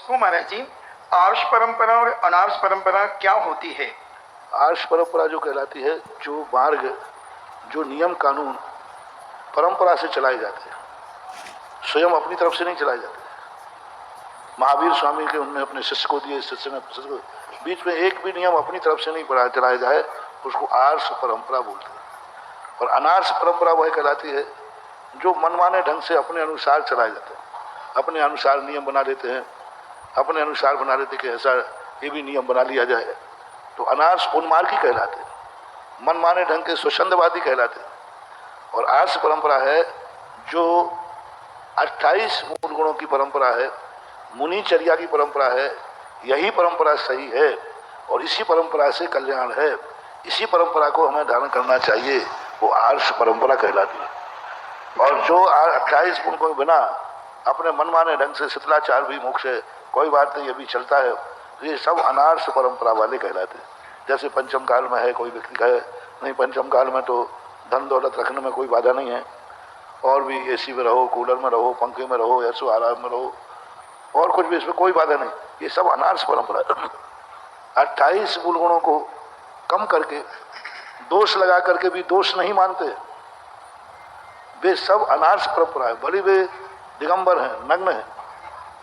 तो महाराज जी, आर्ष परंपरा और अनार्ष परंपरा क्या होती है? आर्ष परंपरा जो कहलाती है, जो मार्ग, जो नियम कानून परंपरा से चलाए जाते हैं, स्वयं अपनी तरफ से नहीं चलाए जाते। महावीर स्वामी के उन्होंने अपने शिष्य को दिए, शिष्य ने शिष्य को, बीच में एक भी नियम अपनी तरफ से नहीं चलाया जाए, उसको आर्ष परंपरा बोलते हैं। और अनार्ष परंपरा वह कहलाती है जो मनमाने ढंग से अपने अनुसार चलाए जाते हैं, अपने अनुसार नियम बना लेते हैं, अपने अनुसार बना लेते कि ऐसा ये भी नियम बना लिया जाए, तो अनार्ष उन्मार्गी कहलाते हैं, मनमाने ढंग के स्वच्छंदवादी कहलाते हैं। और आर्ष परंपरा है जो 28 मूल गुणों की परंपरा है, मुनिचर्या की परंपरा है। यही परंपरा सही है और इसी परंपरा से कल्याण है, इसी परंपरा को हमें धारण करना चाहिए, वो आर्ष परंपरा कहलाती है। और जो 28 गुण को बिना अपने मनमाने ढंग से शिथिलाचार भी मोक्ष है, कोई बात नहीं, ये भी चलता है, ये सब अनार्ष परंपरा वाले कहलाते हैं। जैसे पंचम काल में है, कोई व्यक्ति कहे नहीं पंचम काल में तो धन दौलत रखने में कोई बाधा नहीं है, और भी एसी में रहो, कूलर में रहो, पंखे में रहो, ऐसो आराम में रहो, और कुछ भी इसमें कोई बाधा नहीं, ये सब अनार्ष परंपरा है। 28 मूल गुणों को कम करके दोष लगा करके भी दोष नहीं मानते, वे सब अनार्ष परंपरा है। भले वे दिगंबर हैं, नग्न हैं,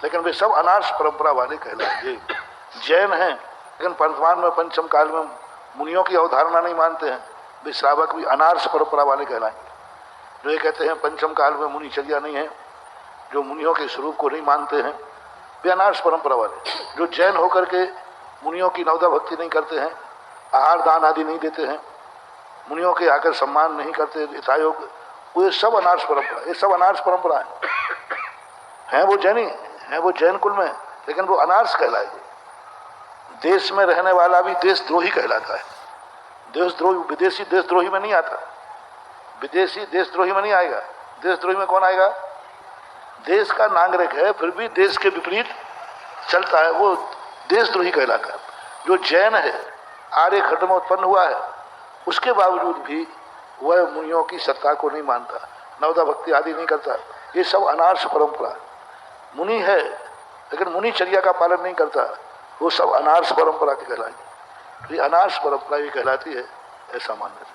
लेकिन वे सब अनार्ष परंपरा वाले कहलाएंगे। जैन हैं, लेकिन वर्तमान में पंचम काल में मुनियों की अवधारणा नहीं मानते हैं, वे श्रावक भी अनार्ष परंपरा वाले कहलाएंगे। जो ये कहते हैं पंचम काल में मुनिचर्या नहीं है, जो मुनियों के स्वरूप को नहीं मानते हैं, वे अनार्ष परंपरा वाले। जो जैन होकर के मुनियों की नवदा भक्ति नहीं करते हैं, आहार दान आदि नहीं देते हैं, मुनियों के आकर सम्मान नहीं करते यथायोग, वो सब अनार्ष परंपरा, ये सब अनार्ष परंपरा है। वो जैनी है, वो जैन कुल में, लेकिन वो अनार्ष कहलाएंगे। देश में रहने वाला भी देशद्रोही कहलाता है। देशद्रोही विदेशी देशद्रोही में नहीं आता, विदेशी देशद्रोही में नहीं आएगा। देशद्रोही में कौन आएगा? देश का नागरिक है फिर भी देश के विपरीत चलता है, वो देशद्रोही कहलाता है। जो जैन है, आर्य खंड में उत्पन्न हुआ है, उसके बावजूद भी वह मुनियों की सत्ता को नहीं मानता, नवदा भक्ति आदि नहीं करता, ये सब अनार्ष परंपरा। मुनि है लेकिन मुनिचर्या का पालन नहीं करता, वो सब अनार्ष परंपरा के कहलाएंगे। ये अनार्ष परंपरा ये कहलाती है, ऐसा मानना।